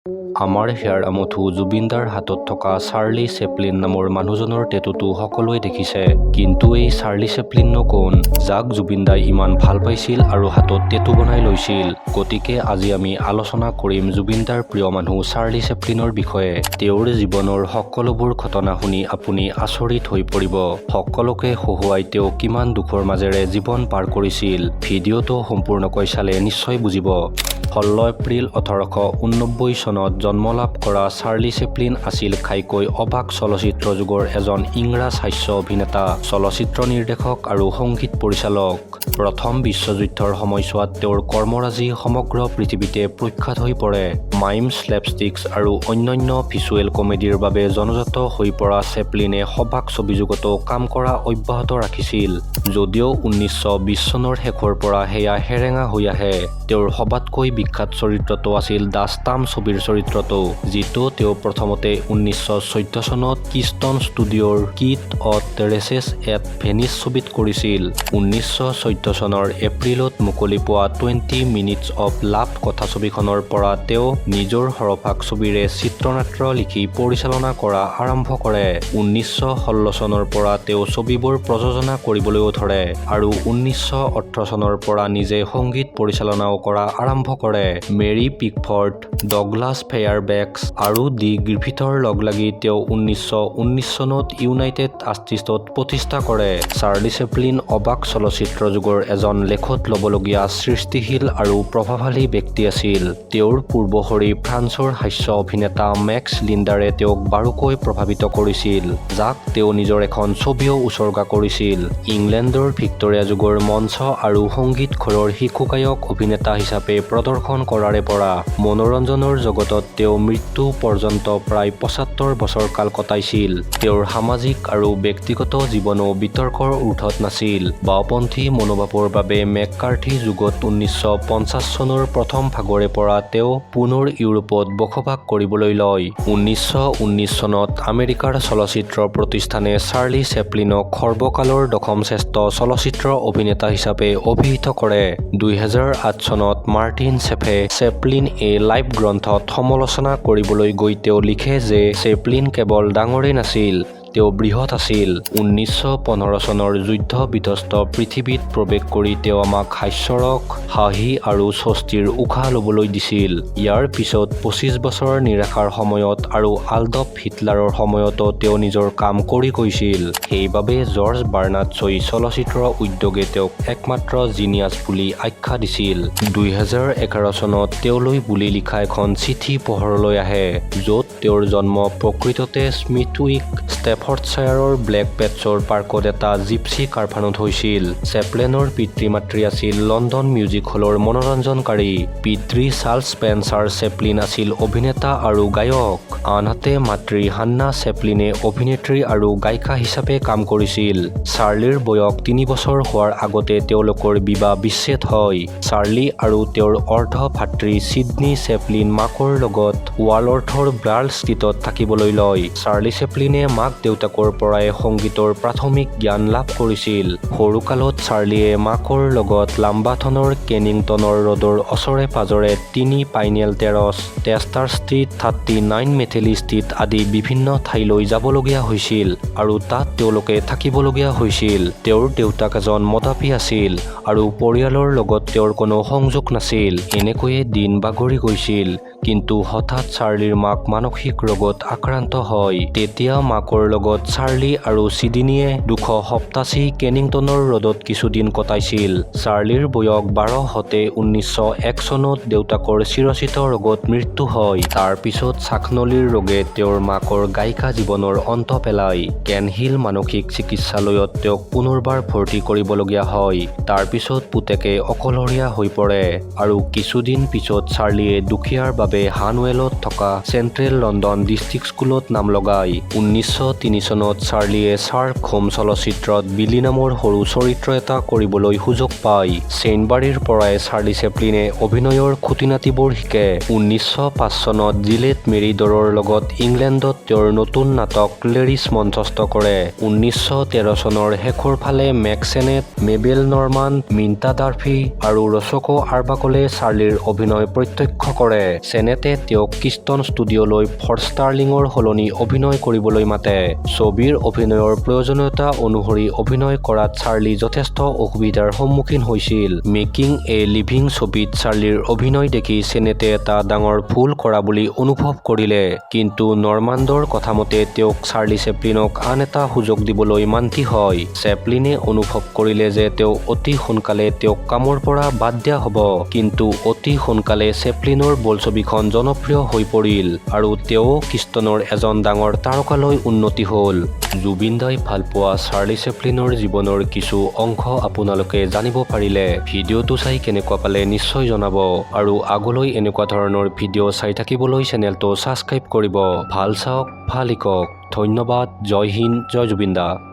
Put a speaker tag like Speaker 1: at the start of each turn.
Speaker 1: আমাৰ হেয়াৰ আমঠু জুবিনদাৰ হাতত থকা চাৰ্লি চেপলিন নামৰ মানুহজনৰ টেটুটো সকলোৱে দেখিছে। কিন্তু এই চাৰ্লি চেপলিননো কোন, যাক জুবিনদাই ইমান ভাল পাইছিল আৰু হাতত টেটু বনাই লৈছিল? গতিকে আজি আমি আলোচনা কৰিম জুবিনদাৰ প্ৰিয় মানুহ চাৰ্লি চেপলিনৰ বিষয়ে। তেওঁৰ জীৱনৰ সকলোবোৰ ঘটনা শুনি আপুনি আচৰিত হৈ পৰিব। সকলোকে হহুৱাই তেওঁ কিমান দুখৰ মাজেৰে জীৱন পাৰ কৰিছিল। ভিডিঅ'টো সম্পূৰ্ণকৈ চালে নিশ্চয় বুজিব। 16 এপ্ৰিল 1889 চনত জন্মলাভ কৰা চাৰ্লি চেপলিন আছিল খাইকৈ অবাক চলচ্চিত্ৰ যুগৰ এজন ইংৰাজ হাস্য অভিনেতা, চলচ্চিত্ৰ নিৰ্দেশক আৰু সংগীত পৰিচালক। প্ৰথম বিশ্বযুদ্ধৰ সময়ছোৱাত তেওঁৰ কৰ্মৰাজি সমগ্ৰ পৃথিৱীতে প্ৰখ্যাত হৈ পৰে। মাইম, স্লেপষ্টিক্স আৰু অন্যান্য ভিজুৱেল কমেডিৰ বাবে জনজাত হৈ পৰা চেপলিনে সবাক ছবিযুগতো কাম কৰা অব্যাহত ৰাখিছিল। যদিও 1920 চনৰ শেষৰ পৰা সেয়া হেৰেঙা হৈ আহে। তেওঁৰ সবাতকৈ বিখ্যাত চৰিত্ৰটো আছিল দ্য ষ্টাম্প ছবিৰ চৰিত্ৰটো, যিটো তেওঁ প্ৰথমতে 1914 চনত কিষ্টন ষ্টুডিঅ'ৰ Kid Auto Races at Venice ছবিত কৰিছিল। 1914 চনৰ এপ্ৰিলত মুকলি পোৱা 20 মিনিটছ অৱ লাভ কথাছবিখনৰ পৰা তেওঁ নিজৰ সৰহভাগ ছবিৰে চিত্ৰনাট্য লিখি পৰিচালনা কৰা আৰম্ভ কৰে। 1916 চনৰ পৰা তেওঁ ছবিবোৰ প্ৰযোজনা কৰিবলৈও ধৰে আৰু 1918 চনৰ পৰা নিজে সংগীত পৰিচালনাও কৰা আৰম্ভ কৰে। মেৰী পিকফৰ্ড, ডগলাছ ফেয়াৰবেক্স আৰু ডি গ্ৰিফিথৰ লগ লাগি তেওঁ 1919 চনত ইউনাইটেড আৰ্টিষ্টত প্ৰতিষ্ঠা কৰে। চাৰ্লি চেপলিন অবাক চলচ্চিত্ৰ যুগৰ এজন লেখত ল'বলগীয়া সৃষ্টিশীল আৰু প্ৰভাৱশালী ব্যক্তি আছিল। তেওঁৰ পূৰ্বসূৰী ফ্ৰান্সৰ হাস্য অভিনেতা মেক্স লিণ্ডাৰে তেওঁক বাৰুকৈ প্ৰভাৱিত কৰিছিল, যাক তেওঁ নিজৰ এখন ছবিও উচৰ্গা কৰিছিল। ইংলেণ্ডৰ ভিক্টোৰিয়া যুগৰ মঞ্চ আৰু সংগীত ঘৰৰ শিশু গায়ক অভিনেতা হিচাপে প্ৰদৰ্শন কৰাৰে পৰা মনোৰঞ্জনৰ জগতত তেওঁ মৃত্যু পৰ্যন্ত প্ৰায় 75 বছৰ কাল কটাইছিল। তেওঁৰ সামাজিক আৰু ব্যক্তিগত জীৱনো বিতৰ্কৰ ঊৰ্ধত নাছিল। বাওঁপন্থী মনোভাৱৰ বাবে মেককাৰ্থী যুগত 1950 চনৰ প্ৰথম ভাগৰে পৰা তেওঁ পুনৰ ইউৰোপত বসবাস কৰিবলৈ লয়। 1919 চনত আমেৰিকাৰ চলচ্চিত্ৰ প্ৰতিষ্ঠানে চাৰ্লি চেপলিনক সৰ্বকালৰ দশম শ্ৰেষ্ঠ চলচ্চিত্ৰ অভিনেতা হিচাপে অভিহিত কৰে। 2008 চনত মাৰ্টিন চেফে চেপলিন এ লাইভ গ্ৰন্থত সমালোচনা কৰিবলৈ গৈ তেওঁ লিখে যে চেপলিন কেৱল ডাঙৰেই নাছিল, তেওঁ বৃহৎ আছিল। 1915 চনৰ যুদ্ধ বিধ্বস্ত পৃথিৱীত প্ৰৱেশ কৰি তেওঁ আমাক হাস্যৰস, হাঁহি আৰু স্বস্তিৰ উশাহ ল'বলৈ দিছিল। ইয়াৰ পিছত 25 বছৰ নিৰাশাৰ সময়ত আৰু আডল্ফ হিটলাৰৰ সময়তো তেওঁ নিজৰ কাম কৰি গৈছিল। সেইবাবে জৰ্জ বাৰ্নাৰ্ডছই চলচ্চিত্ৰ উদ্যোগে তেওঁক একমাত্ৰ জিনিয়াছ বুলি আখ্যা দিছিল। 2011 চনত তেওঁলৈ বুলি লিখা এখন চিঠি পোহৰলৈ আহে, য'ত তেওঁৰ জন্ম প্ৰকৃততে স্মিথউইক, ষ্টেফৰ্ডশ্বায়াৰৰ ব্লেক পেটছৰ পাৰ্কত এটা জিপচি কাৰভানত হৈছিল। চেপলিনৰ পিতৃ-মাতৃ আছিল লণ্ডন মিউজিক হলৰ মনোৰঞ্জনকাৰী। পিতৃ চাৰ্লছ স্পেন্সাৰ চেপলিন আছিল অভিনেতা আৰু গায়ক, আনহাতে মাতৃ হান্না চেপলিনে অভিনেত্ৰী আৰু গায়িকা হিচাপে কাম কৰিছিল। চাৰ্লিৰ বয়স 3 বছৰ হোৱাৰ আগতে তেওঁলোকৰ বিবাহ বিচ্ছেদ হয়। চাৰ্লি আৰু তেওঁৰ অৰ্ধ ভাতৃ ছিডনী চেপলিন মাকৰ লগত ৱালৰ্থৰ ব্ৰাল ষ্ট্ৰীটত থাকিবলৈ লয়। চাৰ্লি চেপলিনে মাক দেউতাকৰ পৰাই সংগীতৰ প্ৰাথমিক জ্ঞান লাভ কৰিছিল। সৰুকালত চাৰ্লিয়ে মাকৰ লগত লাম্বাথনৰ কেনিংটনৰ ৰোডৰ ওচৰে পাজৰে 3 panel Terash, tester street, 39 মেথেলি street আদি বিভিন্ন ঠাইলৈ যাবলগীয়া হৈছিল আৰু তাত তেওঁলোকে থাকিবলগীয়া হৈছিল। তেওঁৰ দেউতাক এজন মদাপী আছিল আৰু পৰিয়ালৰ লগত তেওঁৰ কোনো সংযোগ নাছিল। এনেকৈয়ে দিন বাগৰি গৈছিল। কিন্তু হঠাৎ চাৰ্লিৰ মাক মানসিক ৰোগত আক্ৰান্ত হয়। তেতিয়া মাকৰ লগত চাৰ্লি আৰু ছিডনীয়ে 287 কেনিংটনৰ ৰোডত কিছুদিন কটাইছিল। চাৰ্লিৰ বয়স 12 হওঁতে 1901 চনত দেউতাকৰ চিৰচিত ৰোগত মৃত্যু হয়। তাৰ পিছত শ্বাসনলীৰ ৰোগে তেওঁৰ মাকৰ গায়িকা জীৱনৰ অন্ত পেলায়। কেনহিল মানসিক চিকিৎসালয়ত তেওঁক পুনৰবাৰ ভৰ্তি কৰিবলগীয়া হয়। তাৰ পিছত পুতেকে অকলশৰীয়া হৈ পৰে আৰু কিছুদিন পিছত চাৰ্লিয়ে দুখীয়াৰ বাবে হানৱেলত থকা চেণ্ট্ৰেল লণ্ডন ডিষ্ট্ৰিক্ট স্কুলত নাম লগায়। 1903 2003 চনত চাৰ্লিয়ে শাৰ্লক হোম চলচ্চিত্ৰত বিলি নামৰ সৰু চৰিত্ৰ এটা কৰিবলৈ সুযোগ পায়। চেইনবাৰীৰ পৰাই চাৰ্লি চেপলিনে অভিনয়ৰ খুঁটিনাটিবোৰ শিকে। 1905 চনত জিলেট মেৰিডৰৰ লগত ইংলেণ্ডত তেওঁৰ নতুন নাটক লেৰিছ মঞ্চস্থ কৰে। 1913 চনৰ শেষৰ ফালে মেক্সেনেট, মেবেল নৰমান, মিন্টা ডাৰ্ফি আৰু ৰচকো আৰবাকলে চাৰ্লিৰ অভিনয় প্ৰত্যক্ষ কৰে। চেনেটে তেওঁক কিষ্টন ষ্টুডিঅ'লৈ ফৰষ্টাৰ্লিঙৰ সলনি অভিনয় কৰিবলৈ মাতে। ছবিৰ অভিনয়ৰ প্ৰয়োজনীয়তা অনুসৰি অভিনয় কৰাত চাৰ্লি যথেষ্ট অসুবিধাৰ সন্মুখীন হৈছিল। মেকিং এ লিভিং ছবিত চাৰ্লিৰ অভিনয় দেখি চেনেটে এটা ডাঙৰ ভুল কৰা বুলি অনুভৱ কৰিলে। কিন্তু নৰমাণ্ডৰ কথামতে তেওঁক চাৰ্লি চেপলিনক আন এটা সুযোগ দিবলৈ মান্তি হয়। চেপলিনে অনুভৱ কৰিলে যে তেওঁ অতি সোনকালে তেওঁক কামৰ পৰা বাদ দিয়া হ'ব। কিন্তু অতি সোনকালে চেপলিনৰ বোলছবিখন জনপ্ৰিয় হৈ পৰিল আৰু তেওঁ কিষ্টনৰ এজন ডাঙৰ তাৰকালৈ উন্নতি হ'ল। জুবিন দাই ভালপোৱা চাৰ্লি চেপলিনৰ জীৱনৰ কিছু অংশ আপোনালোকে জানিব পাৰিলে ভিডিঅ'টো চাই কেনেকুৱা পালে নিশ্চয় জনাব আৰু আগলৈ এনেকুৱা ধৰণৰ ভিডিঅ' চাই থাকিবলৈ চেনেলটো ছাবস্ক্ৰাইব কৰিব। ভাল চাওক, ভাল শিকক। ধন্যবাদ। জয় হিন্দ, জয় জুবিন দা।